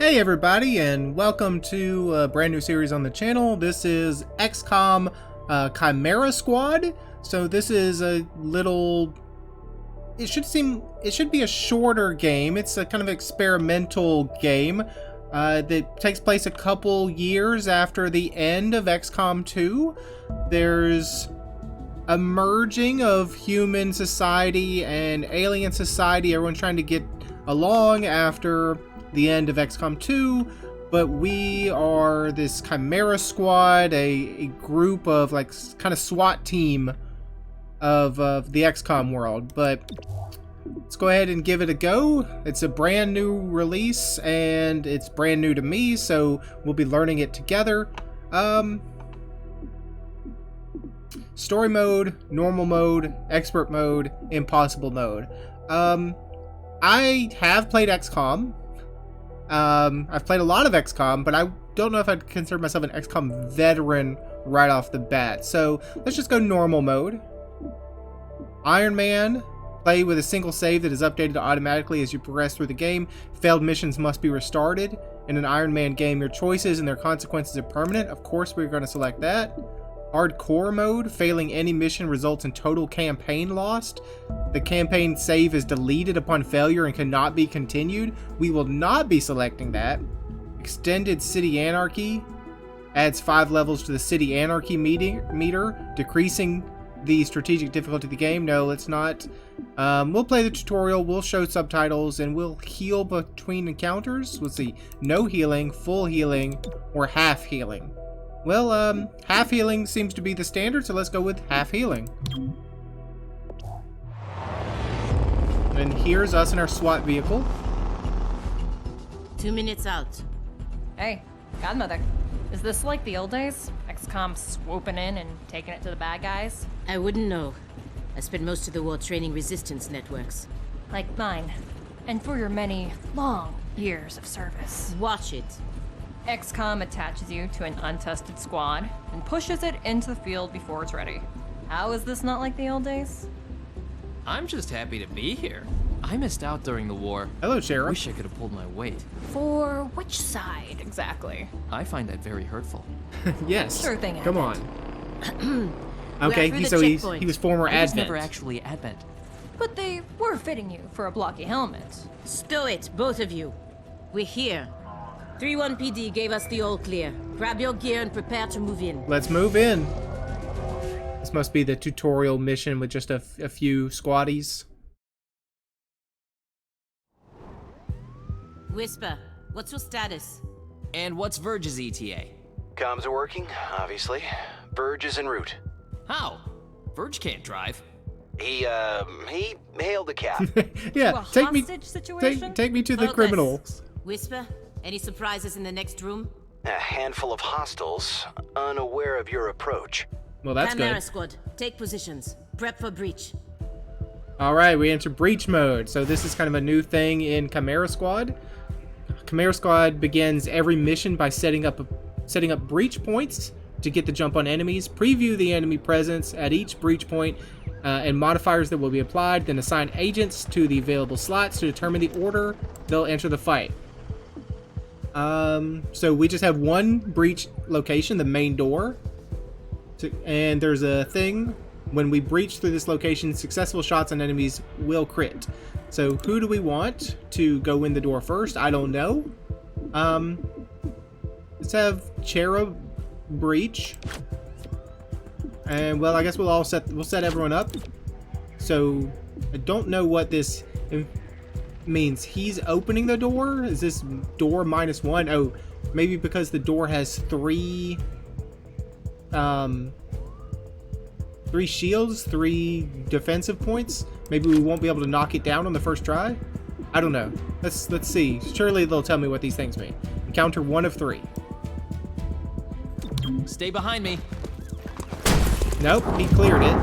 Hey everybody, and welcome to a brand new series on the channel. This is XCOM Chimera Squad. So this is a little... It should be a shorter game. It's a kind of experimental game that takes place a couple years after the end of XCOM 2. There's a merging of human society and alien society. Everyone's trying to get along after the end of XCOM 2, but we are this Chimera Squad, a group of like kind of SWAT team of the XCOM world. But let's go ahead and give it a go. It's a brand new release and it's brand new to me, so we'll be learning it together. Story mode, normal mode, expert mode, impossible mode. I have played XCOM. I've played a lot of XCOM, but I don't know if I'd consider myself an XCOM veteran right off the bat. So let's just go normal mode. Iron Man, play with a single save that is updated automatically as you progress through the game. Failed missions must be restarted. In an Iron Man game, your choices and their consequences are permanent. Of course, we're going to select that. Hardcore mode, failing any mission results in total campaign lost. The campaign save is deleted upon failure and cannot be continued. We will not be selecting that. Extended City Anarchy adds 5 levels to the City Anarchy meter, decreasing the strategic difficulty of the game. No, let's not. We'll play the tutorial, we'll show subtitles, and we'll heal between encounters. Let's see, no healing, full healing, or half healing. Well, half healing seems to be the standard, so let's go with half healing. And here's us in our SWAT vehicle. 2 minutes out. Hey, Godmother. Is this like the old days? XCOM swooping in and taking it to the bad guys? I wouldn't know. I spent most of the war training resistance networks. Like mine. And for your many, long years of service. Watch it. XCOM attaches you to an untested squad and pushes it into the field before it's ready. How is this not like the old days? I'm just happy to be here. I missed out during the war. Hello, Sheriff. Wish I could have pulled my weight. For which side, exactly? I find that very hurtful. Yes. Sure thing, Come on. Okay, so he was former I was Advent. never actually Advent. But they were fitting you for a blocky helmet. Stow it, both of you. We're here. 3-1 PD gave us the all clear. Grab your gear and prepare to move in. Let's move in. This must be the tutorial mission with just a few squaddies. Whisper, what's your status? And what's Verge's ETA? Comms are working, obviously. Verge is en route. How? Verge can't drive. He hailed a cab. Yeah, To a take me hostage situation? take me to the Focus. criminals. Whisper, any surprises in the next room? A handful of hostiles, unaware of your approach. Well, that's Chimera good. Squad, take positions. Prep for breach. All right, we enter breach mode. So this is kind of a new thing in Chimera Squad. Chimera Squad begins every mission by setting up breach points to get the jump on enemies, preview the enemy presence at each breach point, and modifiers that will be applied, then assign agents to the available slots to determine the order they'll enter the fight. So we just have one breach location, the main door, and there's a thing. When we breach through this location, successful shots on enemies will crit. So who do we want to go in the door first? I don't know. Let's have Chera breach. And well, I guess we'll set everyone up. So I don't know what this means. He's opening the door? Is this door -1? Oh, maybe because the door has 3 shields, 3 defensive points. Maybe we won't be able to knock it down on the first try. I don't know. Let's see. Surely they'll tell me what these things mean. Encounter 1 of 3. Stay behind me. Nope, he cleared it.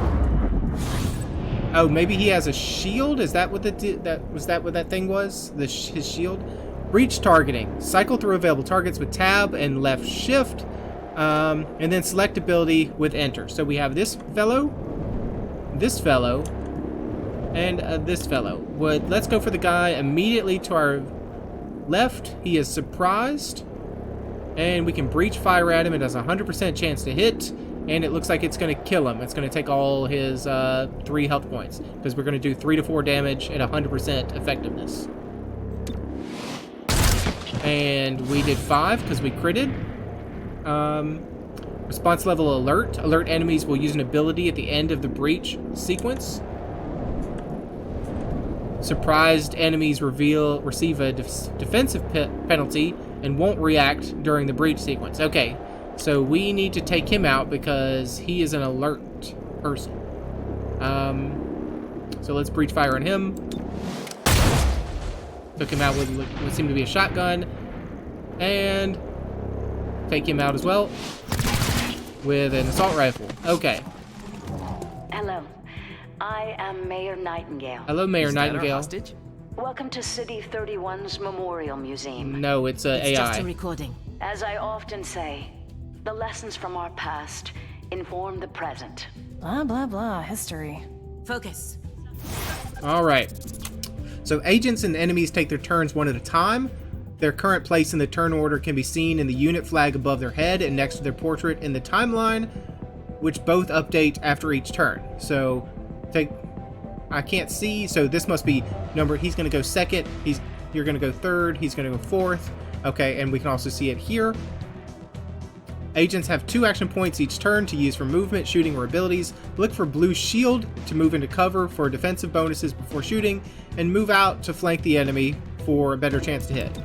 Oh, maybe he has a shield. Is that what what that thing was? His shield. Breach targeting. Cycle through available targets with tab and left shift. And then select ability with enter. So we have this fellow, and this fellow. Let's go for the guy immediately to our left, he is surprised. And we can breach fire at him. It has a 100% chance to hit. And it looks like it's going to kill him. It's going to take all his 3 health points. Because we're going to do 3 to 4 damage at 100% effectiveness. And we did 5 because we critted. Response level alert. Alert enemies will use an ability at the end of the breach sequence. Surprised enemies receive a defensive penalty and won't react during the breach sequence. Okay, so we need to take him out because he is an alert person. So let's breach fire on him. Took him out with what seemed to be a shotgun. And take him out as well with an assault rifle. Okay. Hello. I am Mayor Nightingale. Hello, Mayor Is that our Nightingale. hostage? Welcome to City 31's Memorial Museum. No, it's It's AI. just a recording. As I often say, the lessons from our past inform the present. Blah, blah, blah. History. Focus. All right. So agents and enemies take their turns one at a time. Their current place in the turn order can be seen in the unit flag above their head and next to their portrait in the timeline, which both update after each turn. So I can't see, so this must be number. He's going to go second. You're going to go third. He's going to go fourth. Okay, and we can also see it here. Agents have 2 action points each turn to use for movement, shooting, or abilities. Look for blue shield to move into cover for defensive bonuses before shooting, and move out to flank the enemy for a better chance to hit.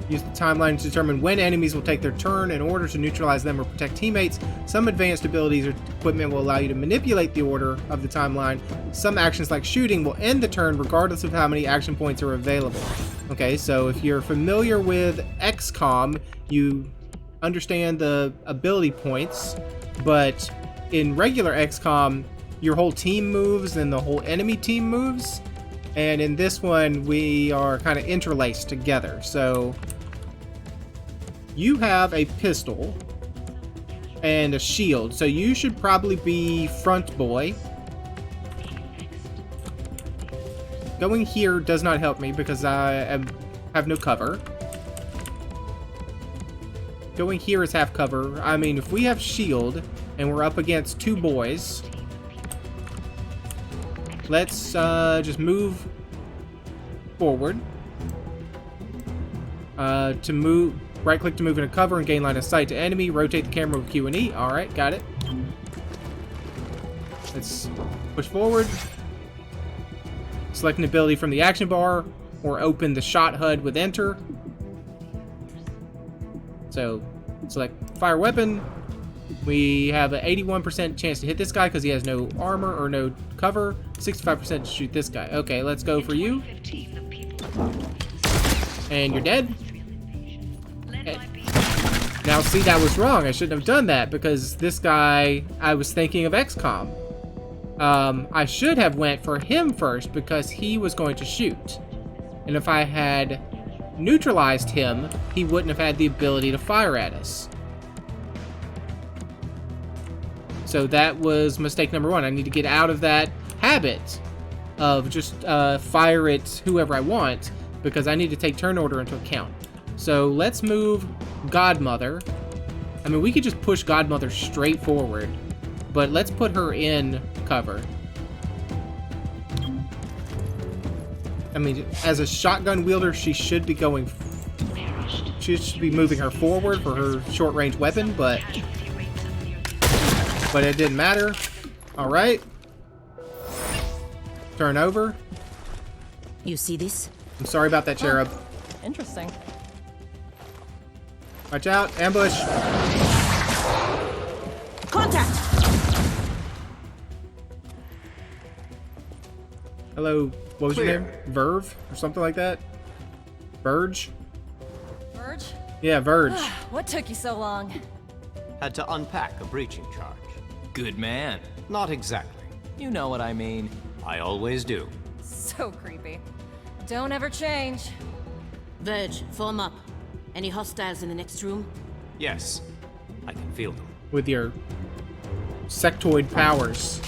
Use the timeline to determine when enemies will take their turn in order to neutralize them or protect teammates. Some advanced abilities or equipment will allow you to manipulate the order of the timeline. Some actions like shooting will end the turn regardless of how many action points are available. Okay, so if you're familiar with XCOM, you understand the ability points, but in regular XCOM, your whole team moves and the whole enemy team moves. And in this one, we are kind of interlaced together. So you have a pistol and a shield, so you should probably be front boy. Going here does not help me because I have no cover. Going here is half cover. I mean, if we have shield and we're up against 2 boys, let's just move forward. To move, right click to move into cover and gain line of sight to enemy. Rotate the camera with Q and E. All right, got it. Let's push forward. Select an ability from the action bar or open the shot HUD with enter. So select fire weapon. We have an 81% chance to hit this guy because he has no armor or no cover. 65% to shoot this guy. Okay, let's go for you. And you're dead. Okay. Now, see, that was wrong. I shouldn't have done that because this guy, I was thinking of XCOM. I should have went for him first because he was going to shoot. And if I had neutralized him, he wouldn't have had the ability to fire at us. So that was mistake number 1. I need to get out of that habit of just fire at whoever I want because I need to take turn order into account. So let's move Godmother. I mean, we could just push Godmother straight forward, but let's put her in cover. I mean, as a shotgun wielder, she should be going... She should be moving her forward for her short-range weapon, but it didn't matter. All right. Turn over. You see this? I'm sorry about that, Cherub. Interesting. Watch out. Ambush. Contact! Hello. What was your Clear. name? Verve? Or something like that? Verge? Verge? Yeah, Verge. What took you so long? Had to unpack a breaching charge. Good man. Not exactly. You know what I mean. I always do. So creepy. Don't ever change. Verge, form up. Any hostiles in the next room? Yes, I can feel them. With your sectoid powers.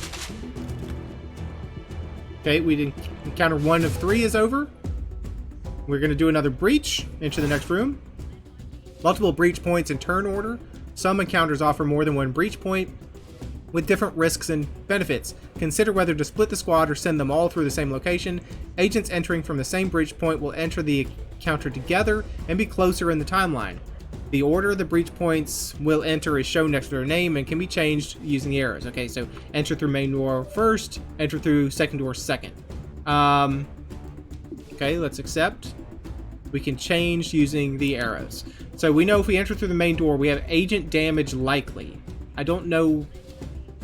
Okay, we didn't encounter 1 of 3 is over. We're going to do another breach into the next room. Multiple breach points in turn order. Some encounters offer more than one breach point with different risks and benefits. Consider whether to split the squad or send them all through the same location. Agents entering from the same breach point will enter the encounter together and be closer in the timeline. The order the breach points will enter is shown next to their name and can be changed using the arrows. Okay, so enter through main door first, enter through second door second. Okay, let's accept. We can change using the arrows. So we know if we enter through the main door, we have agent damage likely. I don't know.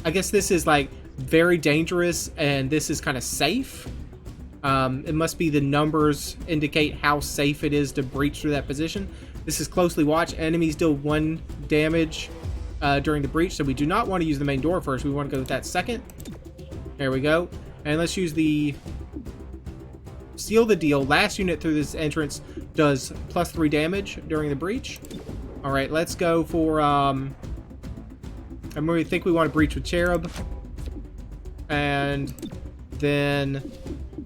I guess this is like very dangerous and this is kind of safe. It must be the numbers indicate how safe it is to breach through that position. This is closely watched. Enemies deal 1 damage during the breach, so we do not want to use the main door first. We want to go with that second. There we go. And let's use the seal the deal. Last unit through this entrance does +3 damage during the breach. All right, let's go for I really think we want to breach with Cherub, and then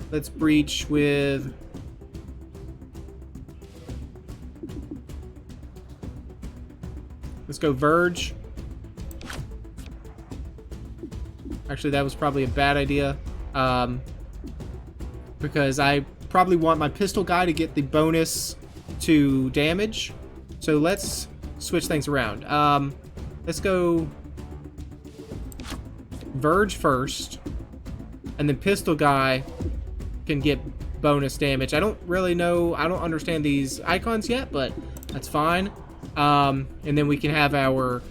let's breach with let's go Verge. Actually, that was probably a bad idea. Because I probably want my pistol guy to get the bonus to damage. So let's switch things around. Let's go Verge first, and then pistol guy can get bonus damage. I don't really know. I don't understand these icons yet, but that's fine. And then we can have our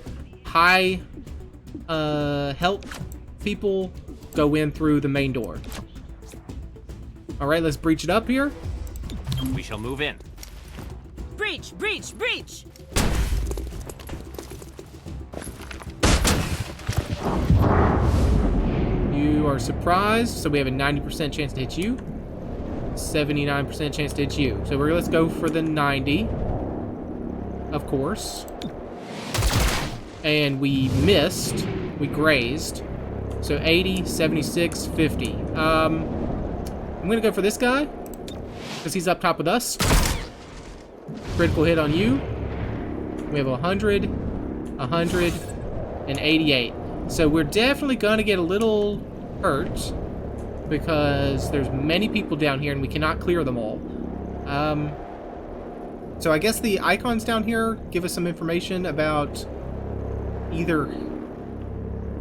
high help people go in through the main door. All right, let's breach it up here. We shall move in. Breach! Breach! Breach! You are surprised, so we have a 90% chance to hit you. 79% chance to hit you. So let's go for the 90. Of course. And we missed. We grazed. So 80, 76, 50. I'm going to go for this guy, because he's up top with us. Critical hit on you. We have 100, 100, and 88. So we're definitely going to get a little hurt, because there's many people down here, and we cannot clear them all. So I guess the icons down here give us some information about either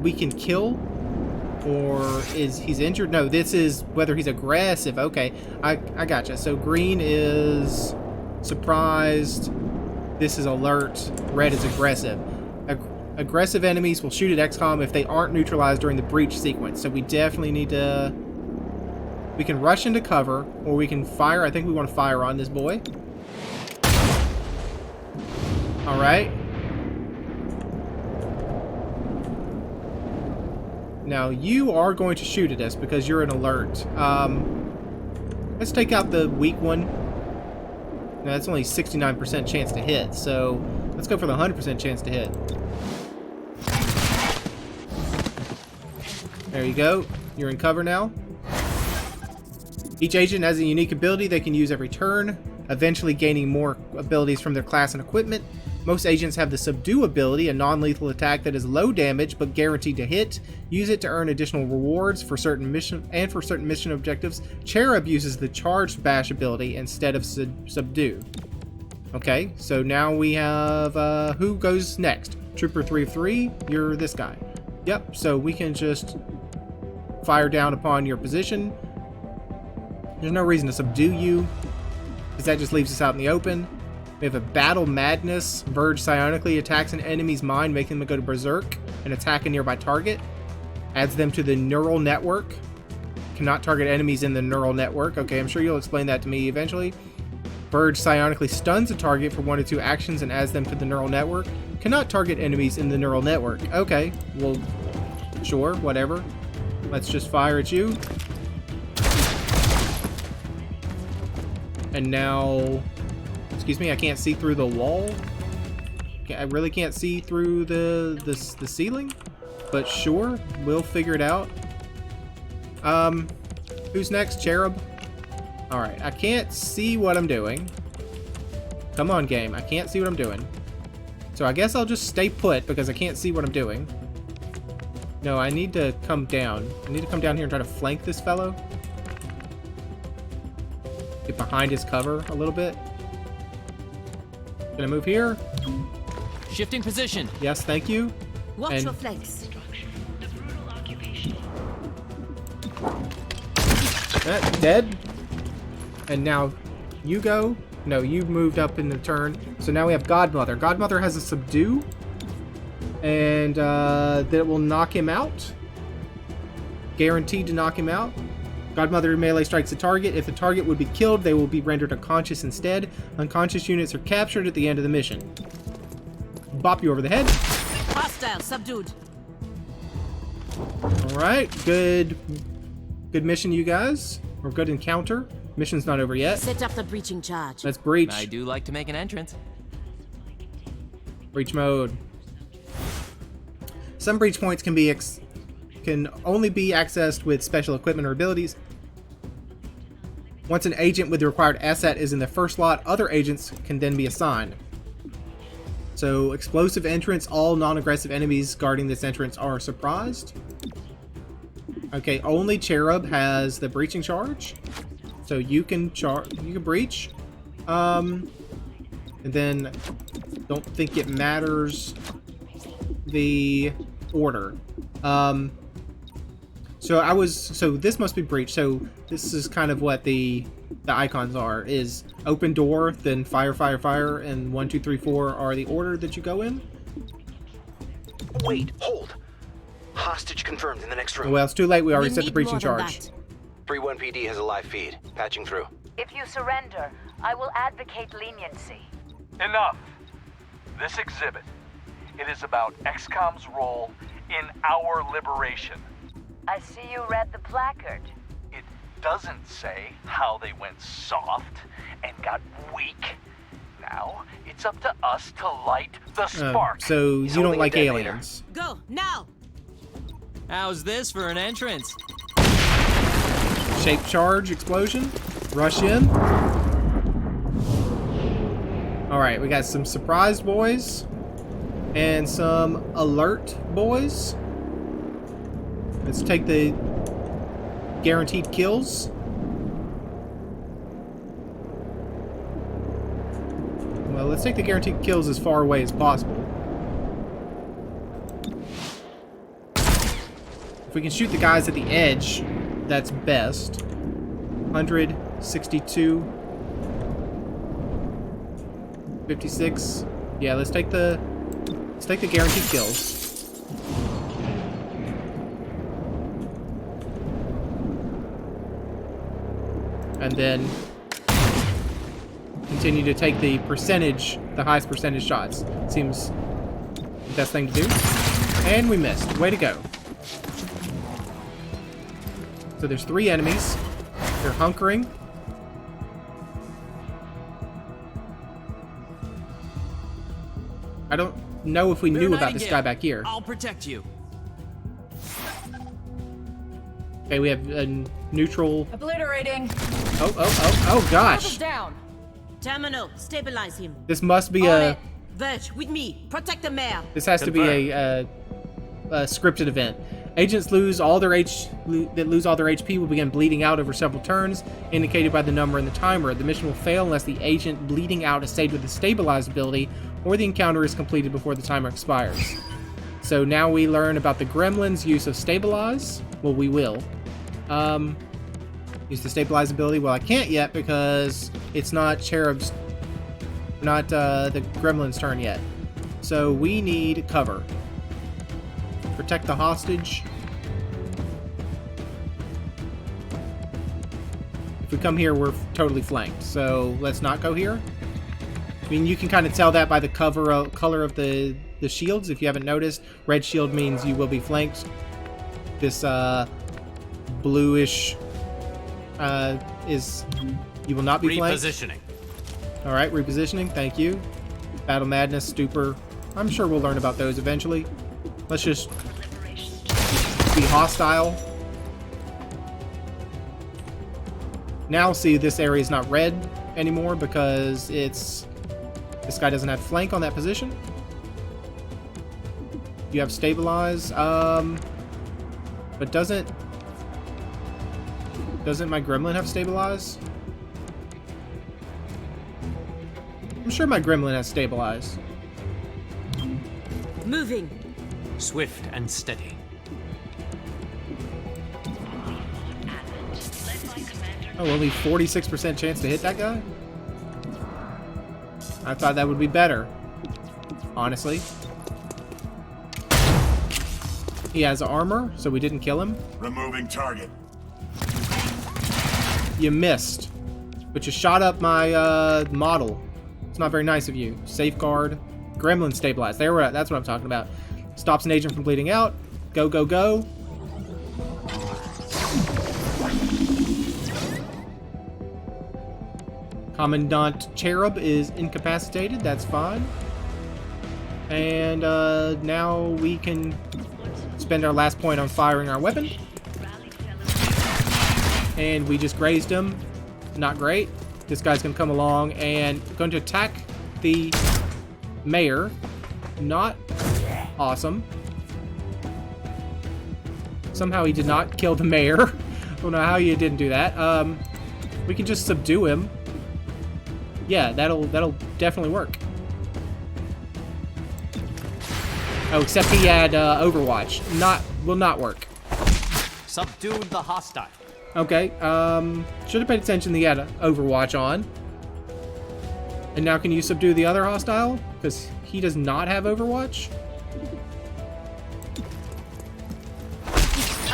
we can kill, or he's injured? No, this is whether he's aggressive. Okay, I gotcha. So green is surprised. This is alert. Red is aggressive. Aggressive enemies will shoot at XCOM if they aren't neutralized during the breach sequence. So we definitely need to... We can rush into cover, or we can fire. I think we want to fire on this boy. Alright. Now, you are going to shoot at us because you're an alert. Let's take out the weak one. Now, that's only 69% chance to hit, so let's go for the 100% chance to hit. There you go. You're in cover now. Each agent has a unique ability they can use every turn, eventually gaining more abilities from their class and equipment. Most agents have the Subdue ability, a non-lethal attack that is low damage but guaranteed to hit. Use it to earn additional rewards for certain mission objectives. Cherub uses the Charged Bash ability instead of Subdue. Okay, so now we have who goes next? Trooper 3 of 3. You're this guy. Yep. So we can just fire down upon your position. There's no reason to subdue you, because that just leaves us out in the open. We have a Battle Madness. Verge psionically attacks an enemy's mind, making them go to berserk and attack a nearby target. Adds them to the neural network. Cannot target enemies in the neural network. Okay, I'm sure you'll explain that to me eventually. Verge psionically stuns a target for 1 or 2 actions and adds them to the neural network. Cannot target enemies in the neural network. Okay, well, sure, whatever. Let's just fire at you. And now... Excuse me, I can't see through the wall. I really can't see through the ceiling. But sure, we'll figure it out. Who's next? Cherub? Alright, I can't see what I'm doing. Come on, game. I can't see what I'm doing. So I guess I'll just stay put because I can't see what I'm doing. No, I need to come down. I need to come down here and try to flank this fellow. Get behind his cover a little bit. Can I move here? Shifting position. Yes, thank you. Watch And- your flanks. Dead. And now you go. No, you moved up in the turn. So now we have Godmother. Godmother has a subdue. And that will knock him out. Guaranteed to knock him out. Godmother melee strikes a target. If the target would be killed, they will be rendered unconscious instead. Unconscious units are captured at the end of the mission. Bop you over the head. Hostile subdued. Alright, good mission, you guys. Or good encounter. Mission's not over yet. Set up the breaching charge. Let's breach. I do like to make an entrance. Breach mode. Some breach points can only be accessed with special equipment or abilities. Once an agent with the required asset is in the first slot, other agents can then be assigned. So, explosive entrance, all non-aggressive enemies guarding this entrance are surprised. Okay, only Cherub has the breaching charge. So you can breach. And then don't think it matters the order. So this must be breach. So this is kind of what the icons are, is open door, then fire, fire, fire, and 1, 2, 3, 4 are the order that you go in. Wait, hold. Hostage confirmed in the next room. Well, it's too late. We already We set the need breaching more than charge. that. 3-1 PD has a live feed. Patching through. If you surrender, I will advocate leniency. Enough. This exhibit, it is about XCOM's role in our liberation. I see you read the placard. It doesn't say how they went soft and got weak. Now, it's up to us to light the spark. So He's you don't holding a like detonator. aliens. Go, now! How's this for an entrance? Shape charge explosion. Rush in. Alright, we got some surprised boys. And some alert boys. Let's take the guaranteed kills. Well, let's take the guaranteed kills as far away as possible. If we can shoot the guys at the edge, that's best. 162. 56. Yeah, let's take the guaranteed kills. And then continue to take the highest percentage shots. Seems the best thing to do. And we missed. Way to go. So there's 3 enemies. They're hunkering. I don't know if we knew about this guy back here. I'll protect you. Okay, we have a neutral. Obliterating. Oh gosh. Down. Terminal, stabilize him. This must be On a. it. Verge, with me. Protect the mayor. This has to be a scripted event. Agents lose all their HP will begin bleeding out over several turns, indicated by the number in the timer. The mission will fail unless the agent bleeding out is saved with the stabilized ability, or the encounter is completed before the timer expires. So now we learn about the Gremlins' use of stabilize. Well, we will. Use the stabilize ability. Well, I can't yet because it's not Cherub's, not the Gremlins' turn yet. So we need cover. Protect the hostage. If we come here, we're totally flanked. So let's not go here. I mean, you can kind of tell that by the color of the shields. If you haven't noticed, red shield means you will be flanked. This bluish is you will not be flanked. Repositioning. All right, repositioning. Thank you. Battle Madness, Stupor. I'm sure we'll learn about those eventually. Let's just be hostile. Now see, this area is not red anymore because this guy doesn't have flank on that position. You have stabilize, but doesn't my gremlin have stabilize? I'm sure my gremlin has stabilize. Moving. Swift and steady. Oh, only 46% chance to hit that guy? I thought that would be better, honestly. He has armor, so we didn't kill him. Removing target. You missed, but you shot up my model. It's not very nice of you. Safeguard. Gremlin stabilize. That's what I'm talking about. Stops an agent from bleeding out. Go, go, go. Commandant Cherub is incapacitated. That's fine. And now we can spend our last point on firing our weapon. And we just grazed him. Not great. This guy's going to come along and going to attack the mayor. Not awesome. Somehow he did not kill the mayor. I don't know how you didn't do that. We can just subdue him. Yeah, that'll definitely work. Oh, except he had Overwatch. Will not work. Subdued the hostile. Okay, should have paid attention that he had Overwatch on. And now can you subdue the other hostile? Because he does not have Overwatch.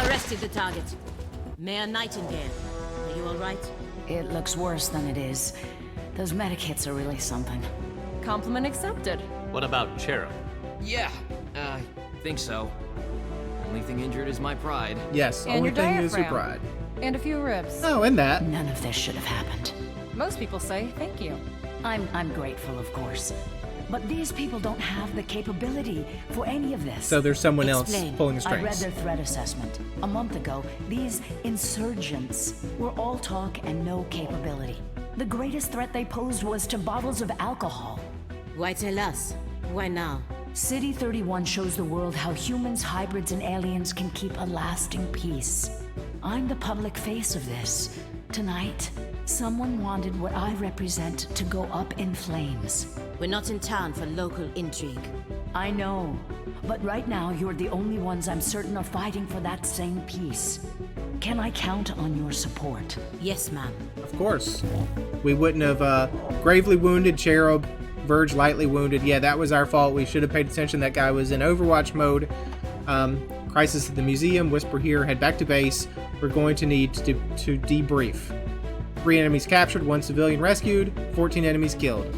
Arrested the target. Mayor Nightingale. Are you alright? It looks worse than it is. Those medikits are really something. Compliment accepted. What about Cherub? Yeah, I think so. Only thing injured is my pride. Yes, And only your thing is your diaphragm. pride. And a few ribs. Oh, and that. None of this should have happened. Most people say thank you. I'm grateful, of course. But these people don't have the capability for any of this. So there's someone else Explain. pulling the I read strings. their threat assessment. A month ago, these insurgents were all talk and no capability. The greatest threat they posed was to bottles of alcohol. Why tell us? Why now? City 31 shows the world how humans, hybrids, and aliens can keep a lasting peace. I'm the public face of this. Tonight, someone wanted what I represent to go up in flames. We're not in town for local intrigue. I know, but right now you're the only ones I'm certain are fighting for that same peace. Can I count on your support? Yes, ma'am. Of course. We wouldn't have gravely wounded Cherub, Verge lightly wounded. Yeah, that was our fault. We should have paid attention. That guy was in Overwatch mode. Crisis at the museum. Whisper here. Head back to base. We're going to need to debrief. 3 enemies captured, 1 civilian rescued, 14 enemies killed.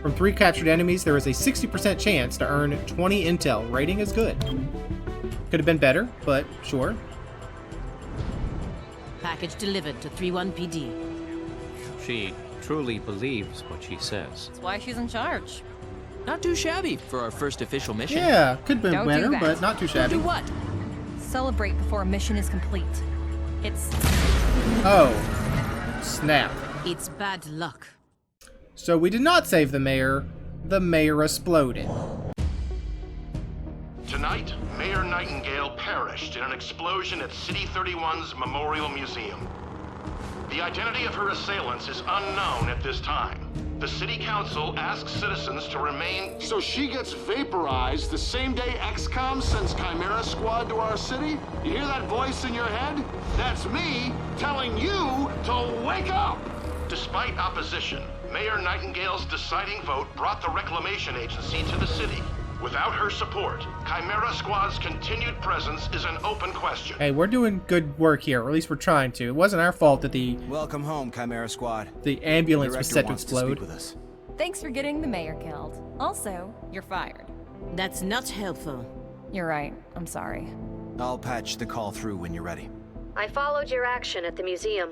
From 3 captured enemies, there is a 60% chance to earn 20 intel. Rating is good. Could have been better, but sure. Package delivered to 31 PD. She truly believes what she says. That's why she's in charge. Not too shabby for our first official mission. Yeah, could have been Don't do better, that. but not too shabby. Do what? Celebrate before a mission is complete. It's Oh, snap. It's bad luck. So we did not save the mayor. The mayor exploded. Tonight, Mayor Nightingale perished in an explosion at City 31's Memorial Museum. The identity of her assailants is unknown at this time. The City Council asks citizens to remain... So she gets vaporized the same day XCOM sends Chimera Squad to our city? You hear that voice in your head? That's me telling you to wake up! Despite opposition, Mayor Nightingale's deciding vote brought the Reclamation Agency to the city. Without her support, Chimera Squad's continued presence is an open question. Hey, we're doing good work here, or at least we're trying to. It wasn't our fault that the Welcome home, Chimera Squad. ambulance was Director set to wants explode. speak with us. thanks for getting the mayor killed. Also, you're fired. That's not helpful. You're right. I'm sorry. I'll patch the call through when you're ready. I followed your action at the museum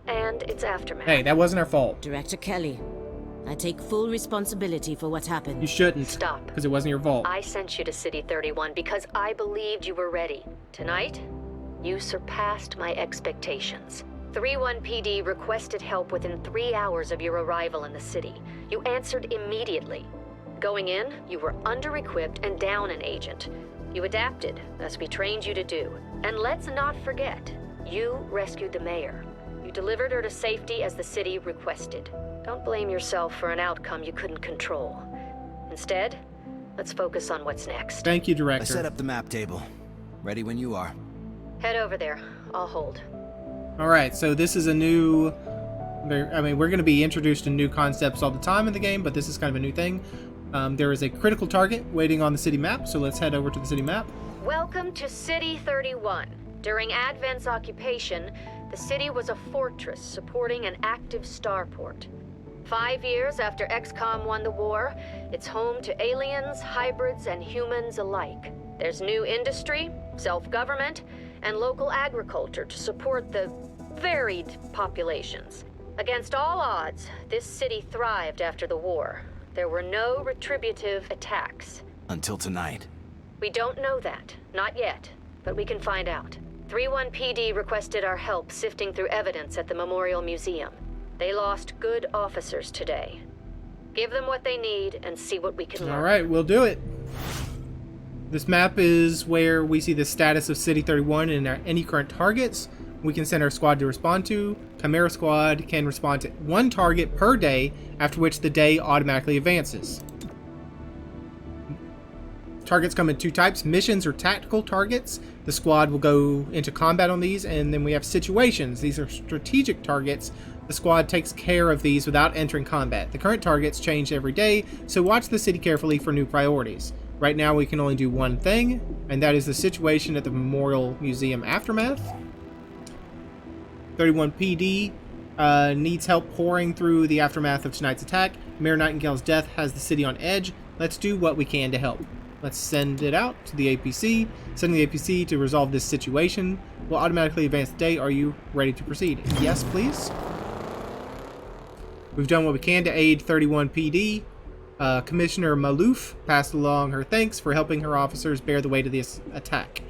and its aftermath. Hey, that wasn't our fault. Director Kelly, I take full responsibility for what happened. You shouldn't. Stop. Because it wasn't your fault. I sent you to City 31 because I believed you were ready. Tonight, you surpassed my expectations. 3-1 PD requested help within 3 hours of your arrival in the city. You answered immediately. Going in, you were under-equipped and down an agent. You adapted, as we trained you to do. And let's not forget, you rescued the mayor. You delivered her to safety as the city requested. Don't blame yourself for an outcome you couldn't control. Instead, let's focus on what's next. Thank you, Director. I set up the map table. Ready when you are. Head over there. I'll hold. Alright, so this is a new... I mean, we're going to be introduced to new concepts all the time in the game, but this is kind of a new thing. There is a critical target waiting on the city map, so let's head over to the city map. Welcome to City 31. During Advent's occupation, the city was a fortress supporting an active starport. 5 years after XCOM won the war, it's home to aliens, hybrids, and humans alike. There's new industry, self-government, and local agriculture to support the varied populations. Against all odds, this city thrived after the war. There were no retributive attacks. Until tonight. We don't know that. Not yet. But we can find out. 3-1 PD requested our help sifting through evidence at the Memorial Museum. They lost good officers today. Give them what they need and see what we can learn. Alright, we'll do it. This map is where we see the status of City 31 and any current targets we can send our squad to respond to. Chimera Squad can respond to 1 target per day, after which the day automatically advances. Targets come in 2 types, missions or tactical targets. The squad will go into combat on these, and then we have situations. These are strategic targets. The squad takes care of these without entering combat. The current targets change every day, so watch the city carefully for new priorities. Right now we can only do one thing, and that is the situation at the Memorial Museum Aftermath. 31 PD needs help pouring through the aftermath of tonight's attack. Mayor Nightingale's death has the city on edge. Let's do what we can to help. Let's send it out to the APC. Sending the APC to resolve this situation will automatically advance the day. Are you ready to proceed? Yes, please. We've done what we can to aid 31 PD. Commissioner Malouf passed along her thanks for helping her officers bear the weight of this attack.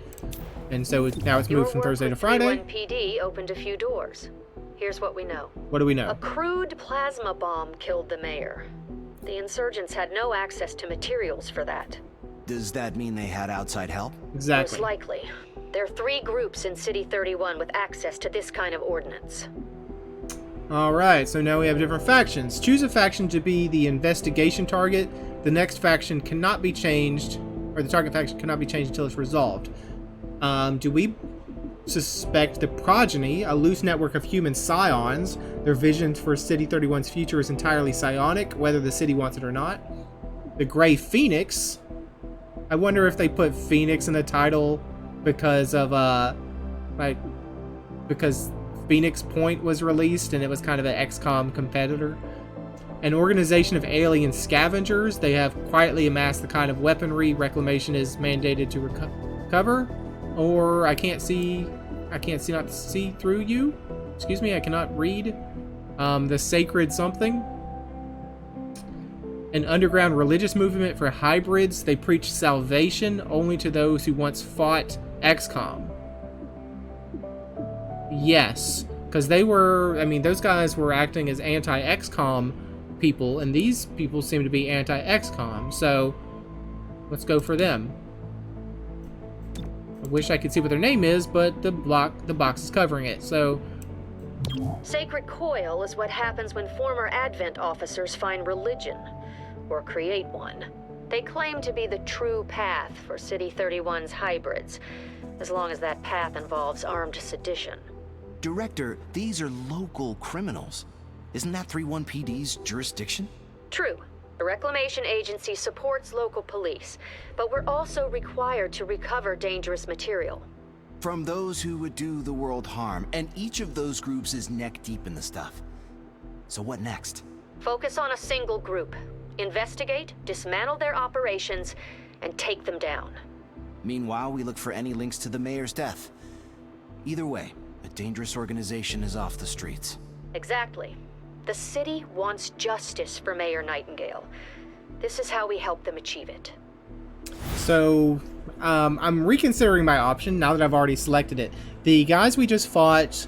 And so now it's moved from Thursday to Friday. 31 PD opened a few doors. Here's what we know. What do we know? A crude plasma bomb killed the mayor. The insurgents had no access to materials for that. Does that mean they had outside help? Exactly. Most likely. There are 3 groups in City 31 with access to this kind of ordnance. Alright, so now we have different factions. Choose a faction to be the investigation target. The next faction cannot be changed, or the target faction cannot be changed until it's resolved. Do we suspect the Progeny, a loose network of human scions? Their vision for City 31's future is entirely psionic, whether the city wants it or not. The Grey Phoenix. I wonder if they put Phoenix in the title because of, because Phoenix Point was released and it was kind of an XCOM competitor. An organization of alien scavengers. They have quietly amassed the kind of weaponry Reclamation is mandated to recover. Or I can't not see through you. Excuse me, I cannot read. The Sacred something. An underground religious movement for hybrids. They preach salvation only to those who once fought XCOM. Yes, because they were, I mean, those guys were acting as anti-XCOM people, and these people seem to be anti-XCOM, so let's go for them. I wish I could see what their name is, but the box is covering it, so... Sacred Coil is what happens when former Advent officers find religion, or create one. They claim to be the true path for City 31's hybrids, as long as that path involves armed sedition. Director, these are local criminals. Isn't that 3-1 PD's jurisdiction? True. The Reclamation Agency supports local police, but we're also required to recover dangerous material. From those who would do the world harm, and each of those groups is neck deep in the stuff. So what next? Focus on a single group. Investigate, dismantle their operations, and take them down. Meanwhile, we look for any links to the mayor's death. Either way, a dangerous organization is off the streets. Exactly. The city wants justice for Mayor Nightingale. This is how we help them achieve it. So, I'm reconsidering my option now that I've already selected it. The guys we just fought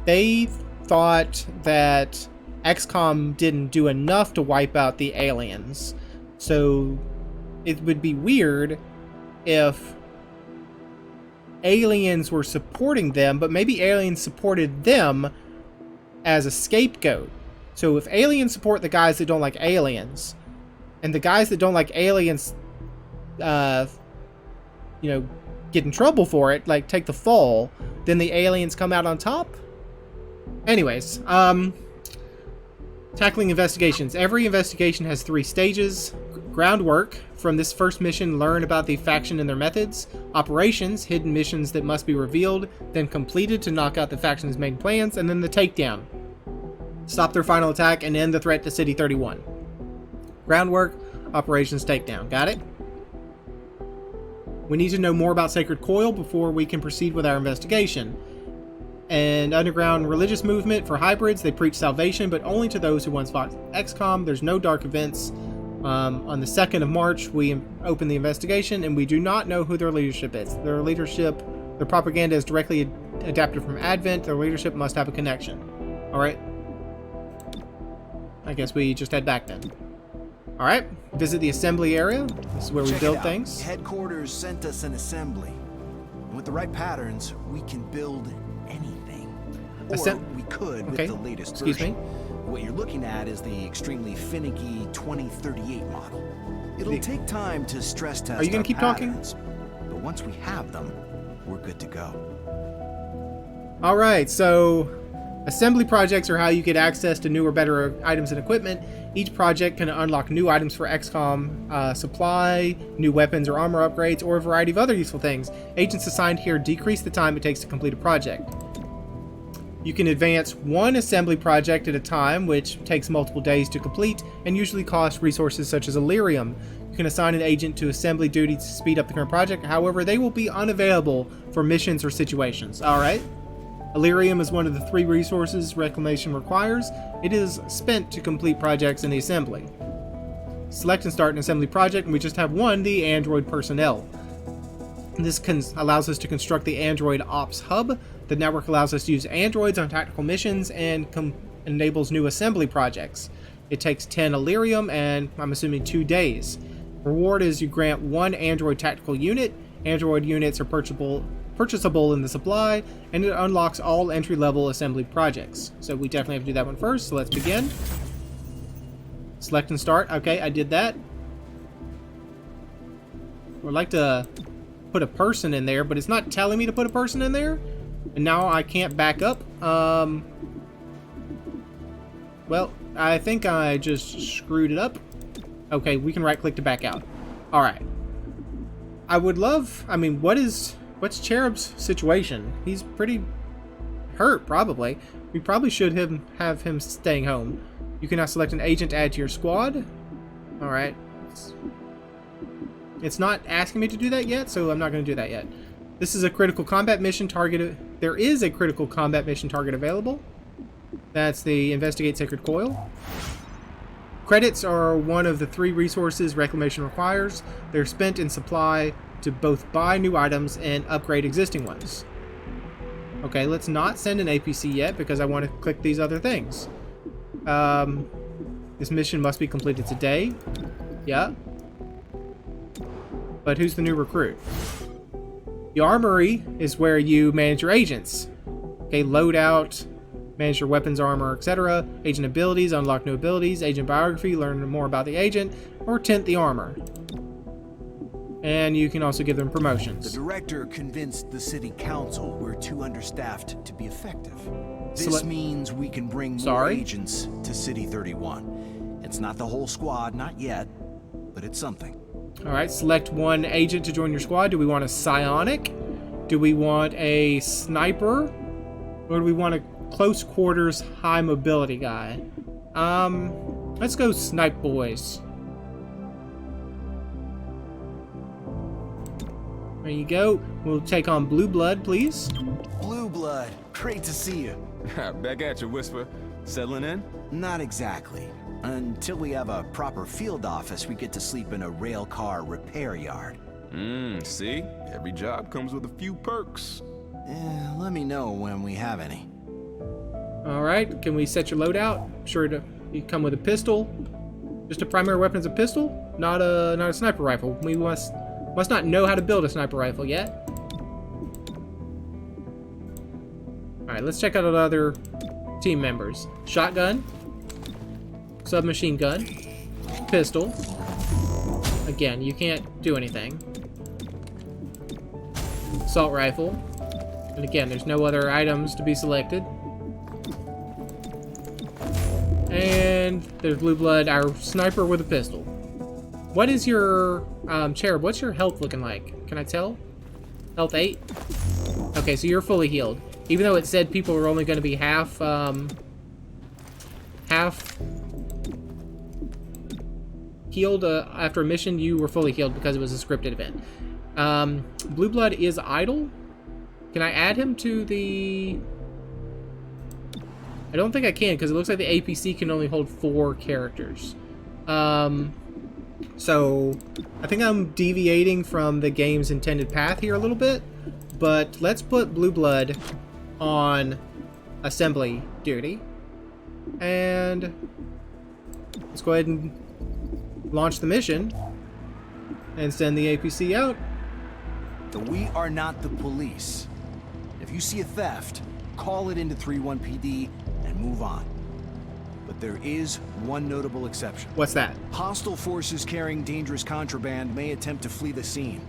they thought that XCOM didn't do enough to wipe out the aliens. So it would be weird if aliens were supporting them, but maybe aliens supported them as a scapegoat. So if aliens support the guys that don't like aliens, and the guys that don't like aliens, you know, get in trouble for it, like take the fall, then the aliens come out on top? Anyways, tackling investigations. Every investigation has 3 stages. Groundwork. From this first mission, learn about the faction and their methods. Operations. Hidden missions that must be revealed, then completed to knock out the faction's main plans. And then the takedown. Stop their final attack and end the threat to City 31. Groundwork. Operations, takedown. Got it? We need to know more about Sacred Coil before we can proceed with our investigation. And underground religious movement for hybrids. They preach salvation, but only to those who once fought XCOM. There's no dark events. On the 2nd of March, we open the investigation, and we do not know who their leadership is. Their propaganda is directly adapted from Advent. Their leadership must have a connection. Alright. I guess we just head back then. Alright. Visit the assembly area. This is where we build things. Headquarters sent us an assembly. And with the right patterns, we can build anything. Or we could with the latest version. What you're looking at is the extremely finicky 2038 model. It'll take time to stress test. Are you going to keep patterns, but once we have them, we're good to go. All right, so assembly projects are how you get access to newer, better items and equipment. Each project can unlock new items for XCOM supply, new weapons or armor upgrades, or a variety of other useful things. Agents assigned here decrease the time it takes to complete a project. You can advance one assembly project at a time, which takes multiple days to complete, and usually costs resources such as Illyrium. You can assign an agent to assembly duty to speed up the current project, however, they will be unavailable for missions or situations. Alright. Illyrium is one of the 3 resources Reclamation requires. It is spent to complete projects in the assembly. Select and start an assembly project, and we just have one, the Android Personnel. This allows us to construct the Android Ops Hub. The network allows us to use androids on tactical missions and enables new assembly projects. It takes 10 Illyrium and, I'm assuming, 2 days. Reward is you grant 1 android tactical unit. Android units are purchasable in the supply, and it unlocks all entry-level assembly projects. So we definitely have to do that one first, so let's begin. Select and start. Okay, I did that. I'd like to put a person in there, but it's not telling me to put a person in there. And now I can't back up. Well, I think I just screwed it up. Okay, we can right-click to back out. Alright. I would love... I mean, what's Cherub's situation? He's pretty hurt, probably. We probably should have him staying home. You can now select an agent to add to your squad. Alright. It's not asking me to do that yet, so I'm not going to do that yet. This is a critical combat mission target. There is a critical combat mission target available. That's the Investigate Sacred Coil. Credits are one of the 3 resources Reclamation requires. They're spent in supply to both buy new items and upgrade existing ones. Okay, let's not send an APC yet because I want to click these other things. This mission must be completed today. Yeah. But who's the new recruit? The armory is where you manage your agents. Okay, loadout, manage your weapons, armor, etc. Agent abilities, unlock new abilities. Agent biography, learn more about the agent. Or tint the armor. And you can also give them promotions. The director convinced the city council we're too understaffed to be effective. This means we can bring more agents to City 31. It's not the whole squad, not yet, but it's something. Alright, select 1 agent to join your squad. Do we want a psionic? Do we want a sniper? Or do we want a close quarters, high mobility guy? Let's go snipe boys. There you go. We'll take on Blue Blood, please. Blue Blood, great to see you. Back at you, Whisper. Settling in? Not exactly. Until we have a proper field office, we get to sleep in a rail car repair yard. See? Every job comes with a few perks. Let me know when we have any. Alright, can we set your loadout? Sure to you come with a pistol. Just a primary weapon is a pistol, not a sniper rifle. We must not know how to build a sniper rifle yet. Alright, let's check out the other team members. Shotgun, submachine gun, pistol. Again, you can't do anything. Assault rifle. And again, there's no other items to be selected. And there's Blue Blood, our sniper with a pistol. What is your, Cherub, what's your health looking like? Can I tell? Health 8? Okay, so you're fully healed. Even though it said people were only going to be half healed after a mission, you were fully healed because it was a scripted event. Blue Blood is idle. Can I add him to the... I don't think I can, because it looks like the APC can only hold 4 characters. So I think I'm deviating from the game's intended path here a little bit, but let's put Blue Blood on assembly duty. And let's go ahead and launch the mission and send the APC out. We are not the police. If you see a theft, call it into 3-1 PD and move on. But there is one notable exception. What's that? Hostile forces carrying dangerous contraband may attempt to flee the scene.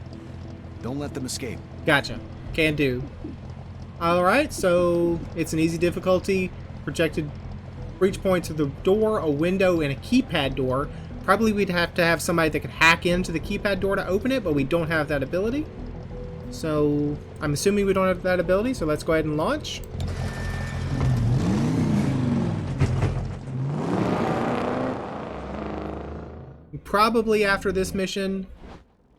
Don't let them escape. Gotcha. Can do. Alright, so it's an easy difficulty. Projected breach points of the door, a window, and a keypad door. Probably we'd have to have somebody that could hack into the keypad door to open it, but we don't have that ability. So I'm assuming we don't have that ability, so let's go ahead and launch. Probably after this mission,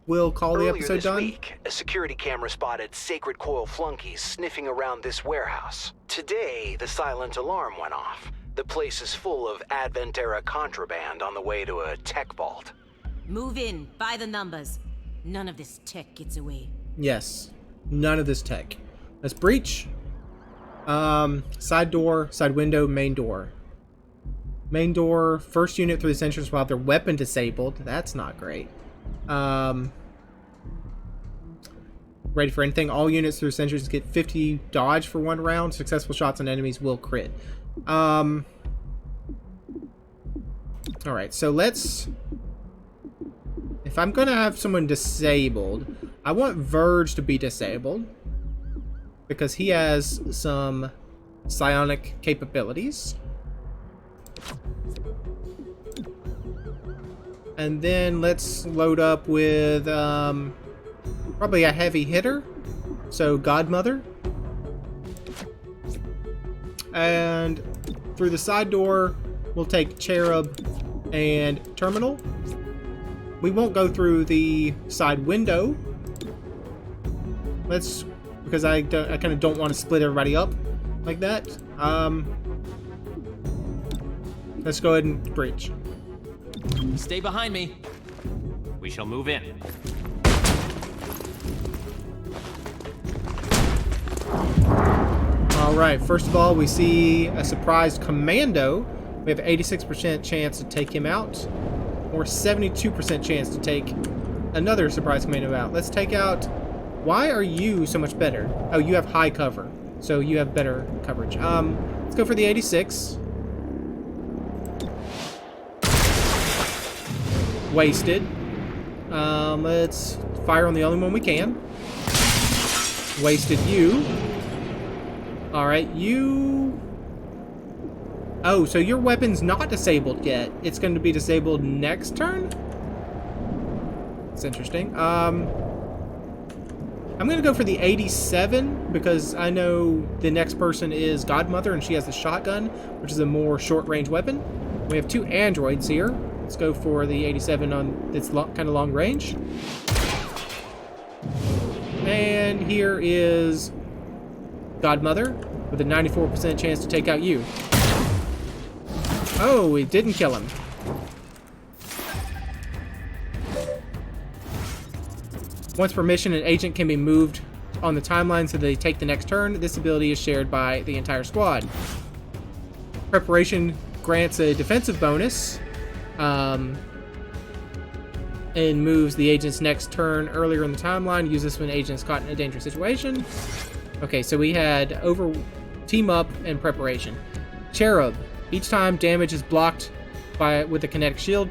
we'll call the episode done. Earlier this week, a security camera spotted Sacred Coil flunkies sniffing around this warehouse. Today, the silent alarm went off. The place is full of Advent-era contraband on the way to a tech vault. Move in, by the numbers. None of this tech gets away. Yes, none of this tech. Let's breach. Side door, side window, main door. Main door, first unit through this entrance will have their weapon disabled. That's not great. Ready for anything. All units through this entrance get 50 dodge for 1 round. Successful shots on enemies will crit. Alright, so let's... If I'm gonna have someone disabled, I want Verge to be disabled. Because he has some psionic capabilities. And then let's load up with probably a heavy hitter. So Godmother. And through the side door, we'll take Cherub and Terminal. We won't go through the side window. Let's, because I kind of don't want to split everybody up like that. Let's go ahead and breach. Stay behind me. We shall move in. Alright, first of all, we see a surprised commando. We have 86% chance to take him out, or 72% chance to take another surprise commando out. Let's take out... Why are you so much better? Oh, you have high cover, so you have better coverage. Let's go for the 86. Wasted. Let's fire on the only one we can. Wasted you. Alright, you... Oh, so your weapon's not disabled yet. It's going to be disabled next turn? That's interesting. I'm going to go for the 87 because I know the next person is Godmother and she has the shotgun, which is a more short-range weapon. We have 2 androids here. Let's go for the 87 on its kind of long range. And here is Godmother with a 94% chance to take out you. Oh, we didn't kill him. Once per mission, an agent can be moved on the timeline so they take the next turn. This ability is shared by the entire squad. Preparation grants a defensive bonus. And moves the agent's next turn earlier in the timeline. Use this when agent is caught in a dangerous situation. Okay, so we had team up and preparation. Cherub. Each time damage is blocked with a kinetic shield,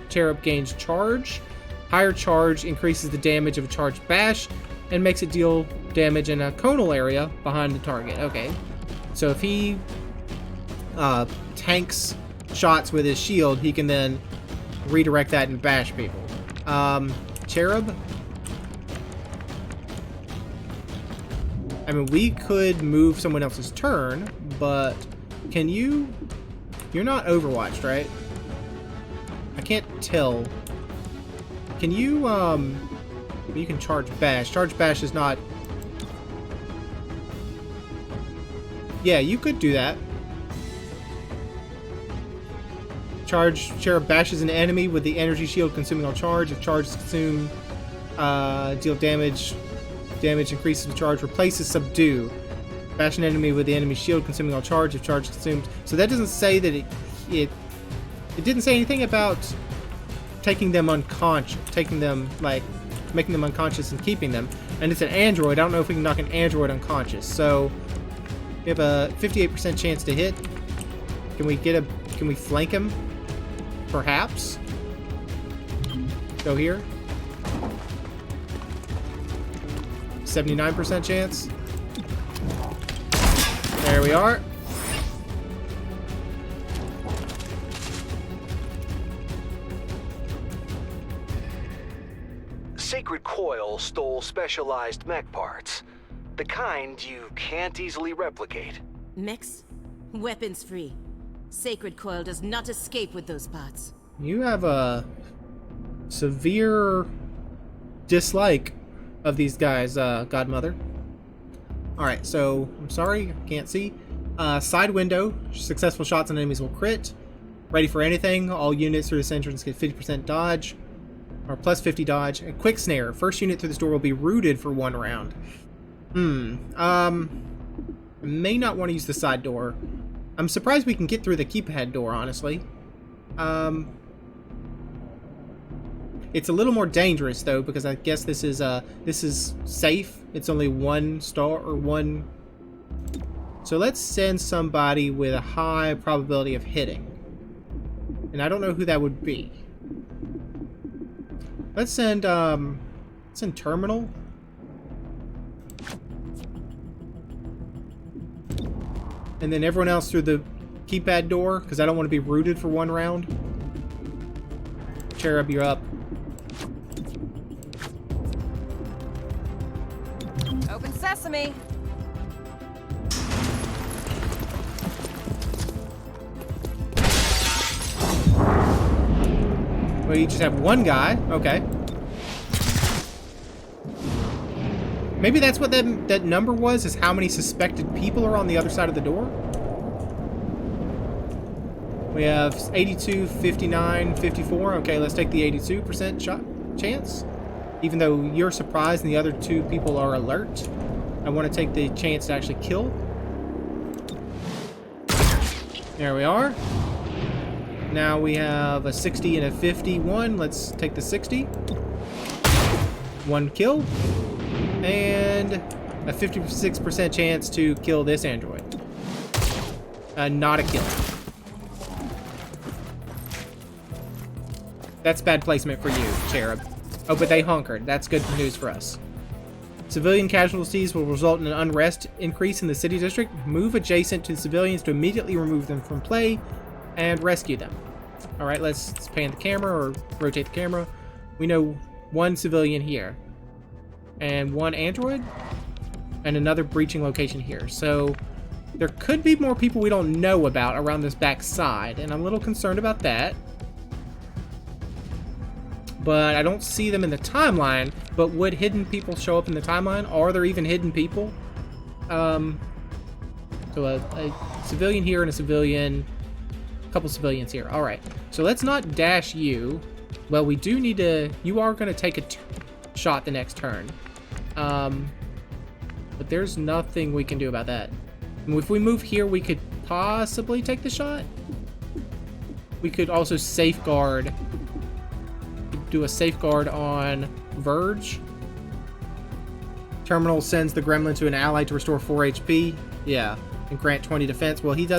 Cherub gains charge. Higher charge increases the damage of a charged bash and makes it deal damage in a conal area behind the target. Okay, so if he tanks shots with his shield, he can then redirect that and bash people. Cherub. I mean, we could move someone else's turn, but can you... You're not Overwatched, right? I can't tell. Can you, you can charge bash. Charge bash is not... Yeah, you could do that. Charge Cherub bashes an enemy with the energy shield consuming all charge. If charge is consumed, deal damage. Damage increases with charge. Replaces subdue. Bash an enemy with the enemy shield consuming all charge. If charge consumes, so that doesn't say that it didn't say anything about taking them unconscious, taking them like making them unconscious and keeping them. And it's an android. I don't know if we can knock an android unconscious. So we have a 58% chance to hit. Can we flank him? Perhaps. Go here. 79% chance. There we are. Sacred Coil stole specialized mech parts. The kind you can't easily replicate. Mechs? Weapons free. Sacred Coil does not escape with those parts. You have a severe dislike of these guys, Godmother. Alright, so, I'm sorry, can't see. Side window, successful shots on enemies will crit. Ready for anything, all units through this entrance get 50% dodge, or plus 50 dodge. A quick snare, first unit through this door will be rooted for 1 round. May not want to use the side door. I'm surprised we can get through the keypad door, honestly. It's a little more dangerous though, because I guess this is safe. It's only 1 star or 1. So let's send somebody with a high probability of hitting. And I don't know who that would be. Let's send Terminal. And then everyone else through the keypad door, because I don't want to be rooted for 1 round. Cherub, you're up. Open sesame. Well, you just have 1 guy. Okay. Maybe that's what that number was, is how many suspected people are on the other side of the door. We have 82, 59, 54. Okay, let's take the 82% shot chance. Even though you're surprised and the other 2 people are alert, I want to take the chance to actually kill. There we are. Now we have a 60 and a 51. Let's take the 60. 1 kill. And a 56% chance to kill this android. Not a kill. That's bad placement for you, Cherub. Oh, but they hunkered. That's good news for us. Civilian casualties will result in an unrest increase in the city district. Move adjacent to the civilians to immediately remove them from play and rescue them. Alright, let's pan the camera or rotate the camera. We know 1 civilian here. And 1 android. And another breaching location here. So there could be more people we don't know about around this back side. And I'm a little concerned about that. But I don't see them in the timeline. But would hidden people show up in the timeline? Are there even hidden people? So a civilian here and a civilian... A couple civilians here. Alright. So let's not dash you. Well, we do need to... You are going to take a shot the next turn. But there's nothing we can do about that. And if we move here, we could possibly take the shot. We could also safeguard. Do a safeguard on Verge. Terminal sends the gremlin to an ally to restore 4 HP. Yeah, and grant 20 defense. Well, he's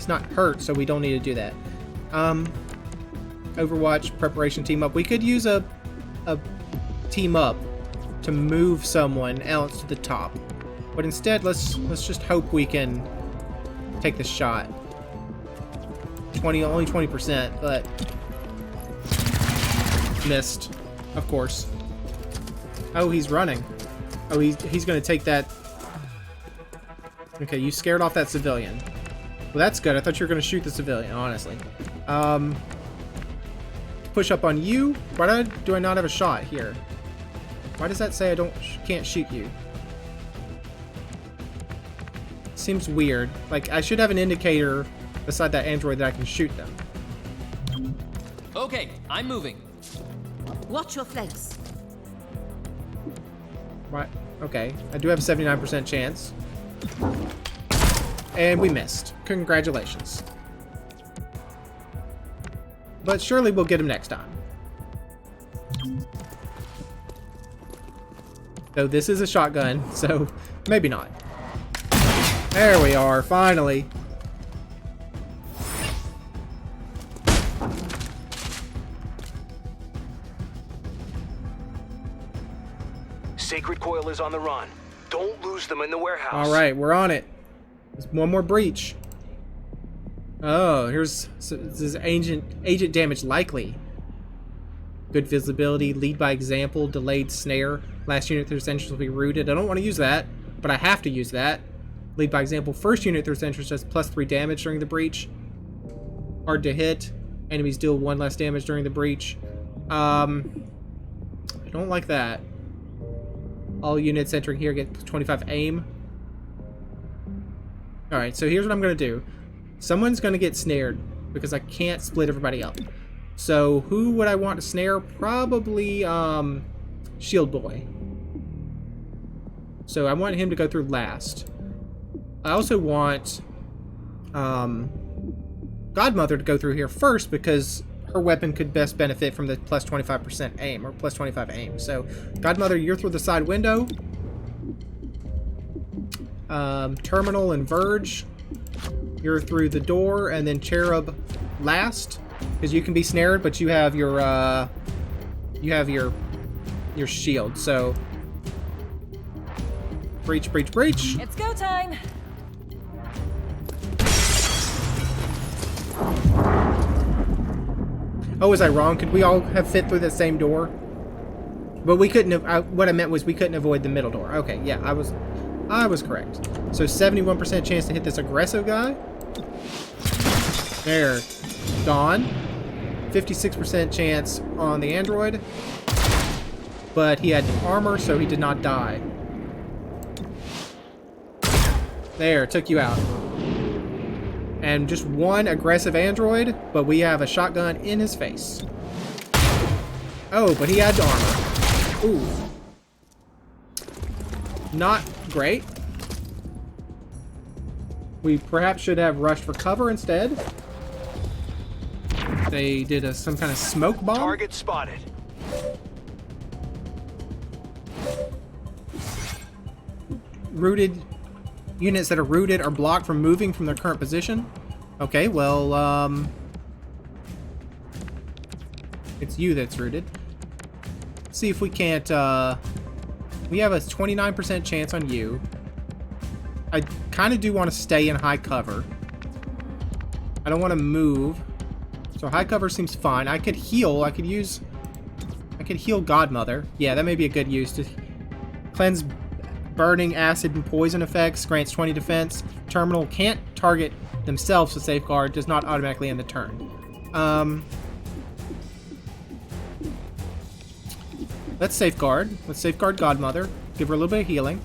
not hurt, so we don't need to do that. Overwatch preparation team up. We could use a team up to move someone else to the top. But instead, let's just hope we can take the shot. Only 20%, but missed, of course. Oh, he's running. Oh, he's gonna take that. Okay, you scared off that civilian. Well, that's good. I thought you were gonna shoot the civilian, honestly. Push up on you. Why do I not have a shot here? Why does that say I can't shoot you? Seems weird. Like, I should have an indicator beside that android that I can shoot them. Okay, I'm moving. Watch your flanks. What? Okay, I do have a 79% chance. And we missed. Congratulations. But surely we'll get him next time. Though this is a shotgun, so maybe not. There we are, finally. Sacred Coil is on the run. Don't lose them in the warehouse. All right, we're on it. There's one more breach. Oh, this is agent damage likely. Good visibility, lead by example, delayed snare. Last unit through entrance will be rooted. I don't want to use that, but I have to use that. Lead by example, first unit through entrance does +3 damage during the breach. Hard to hit. Enemies deal 1 less damage during the breach. I don't like that. All units entering here get 25 aim. Alright, so here's what I'm going to do. Someone's going to get snared because I can't split everybody up. So who would I want to snare? Probably Shield Boy. So I want him to go through last. I also want Godmother to go through here first because her weapon could best benefit from the plus 25% aim, or plus 25 aim. So Godmother, you're through the side window. Terminal and Verge, you're through the door, and then Cherub last, because you can be snared, but you have your shield. So breach, breach, breach. It's go time. Oh, was I wrong? Could we all have fit through the same door? But we couldn't have. What I meant was we couldn't avoid the middle door. Okay, yeah, I was correct. So 71% chance to hit this aggressive guy. There, gone. 56% chance on the android, but he had armor, so he did not die. There, took you out. And just one aggressive android, but we have a shotgun in his face. Oh, but he had armor. Ooh. Not great. We perhaps should have rushed for cover instead. They did some kind of smoke bomb. Target spotted. Rooted. Units that are rooted are blocked from moving from their current position. Okay, well, it's you that's rooted. Let's see if we can't, we have a 29% chance on you. I kind of do want to stay in high cover. I don't want to move. So high cover seems fine. I could heal. I could heal Godmother. Yeah, that may be a good use to cleanse burning, acid, and poison effects. Grants 20 defense. Terminal can't target themselves to safeguard. Does not automatically end the turn. Let's safeguard. Let's safeguard Godmother. Give her a little bit of healing.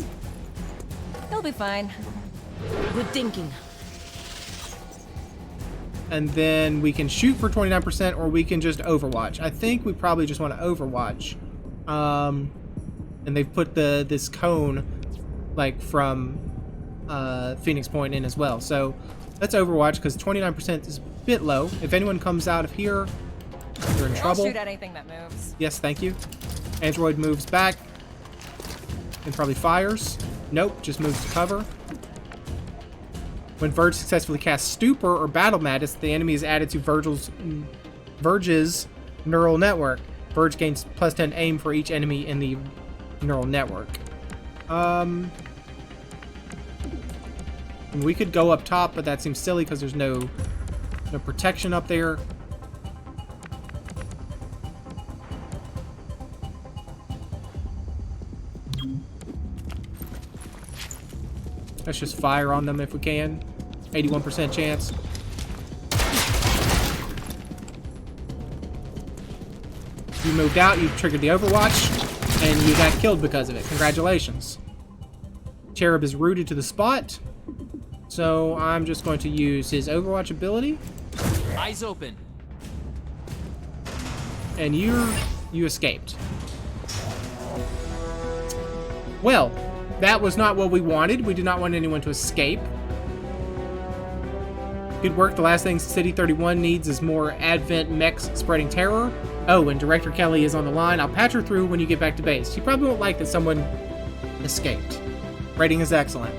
He'll be fine. Good thinking. And then we can shoot for 29%, or we can just overwatch. I think we probably just want to overwatch. And they've put this cone, like, from Phoenix Point in as well. So let's Overwatch, because 29% is a bit low. If anyone comes out of here, you're in trouble. Don't shoot anything that moves. Yes, thank you. Android moves back and probably fires. Nope, just moves to cover. When Verge successfully casts Stupor or Battle Madness, the enemy is added to Verge's neural network. Verge gains +10 aim for each enemy in the neural network. We could go up top, but that seems silly because there's no protection up there. Let's just fire on them if we can. 81% chance. You moved out, you triggered the Overwatch, and you got killed because of it. Congratulations. Cherub is rooted to the spot, so I'm just going to use his Overwatch ability. Eyes open. And you escaped. Well, that was not what we wanted. We did not want anyone to escape. Good work. The last thing City 31 needs is more Advent mechs spreading terror. Oh, and Director Kelly is on the line. I'll patch her through when you get back to base. She probably won't like that someone escaped. Rating is excellent.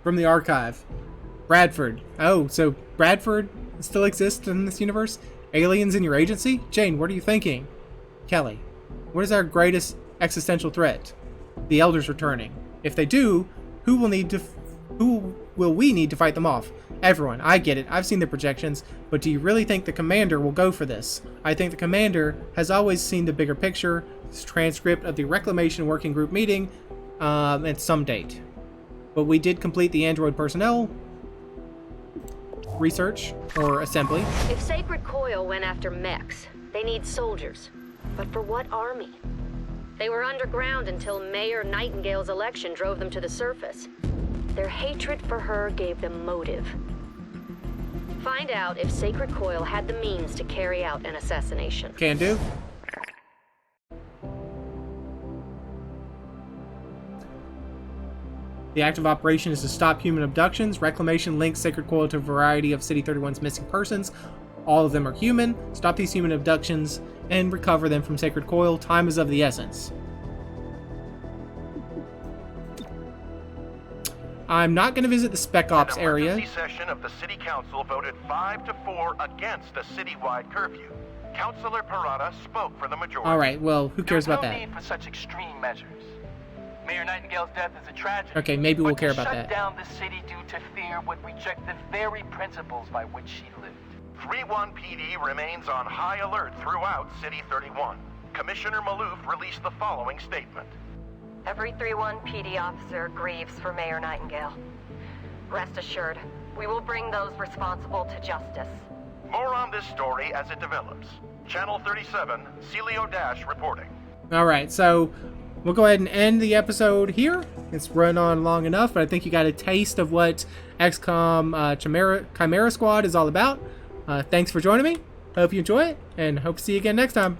From the archive. Bradford. Oh, so Bradford still exists in this universe? Aliens in your agency? Jane, what are you thinking? Kelly. What is our greatest existential threat? The Elders returning. If they do, who will we need to fight them off? Everyone. I get it. I've seen the projections. But do you really think the commander will go for this? I think the commander has always seen the bigger picture. This transcript of the Reclamation Working Group meeting at some date. But we did complete the android personnel research or assembly. If Sacred Coil went after mechs, they need soldiers. But for what army? They were underground until Mayor Nightingale's election drove them to the surface. Their hatred for her gave them motive. Find out if Sacred Coil had the means to carry out an assassination. Can do. The active operation is to stop human abductions. Reclamation links Sacred Coil to a variety of City 31's missing persons. All of them are human. Stop these human abductions and recover them from Sacred Coil. Time is of the essence. I'm not going to visit the Spec Ops area. An emergency session of the City Council voted 5-4 against a citywide curfew. Councilor Parada spoke for the majority. All right, well, who cares about that? There's no need for such extreme measures. Mayor Nightingale's death is a tragedy. Okay, maybe we'll care about that. Shut down the city due to fear would reject the very principles by which she lived. 3-1 PD remains on high alert throughout City 31. Commissioner Maloof released the following statement. Every 3-1 PD officer grieves for Mayor Nightingale. Rest assured, we will bring those responsible to justice. More on this story as it develops. Channel 37, Celio Dash reporting. All right, so we'll go ahead and end the episode here. It's run on long enough, but I think you got a taste of what XCOM Chimera Squad is all about. Thanks for joining me. Hope you enjoy it, and hope to see you again next time.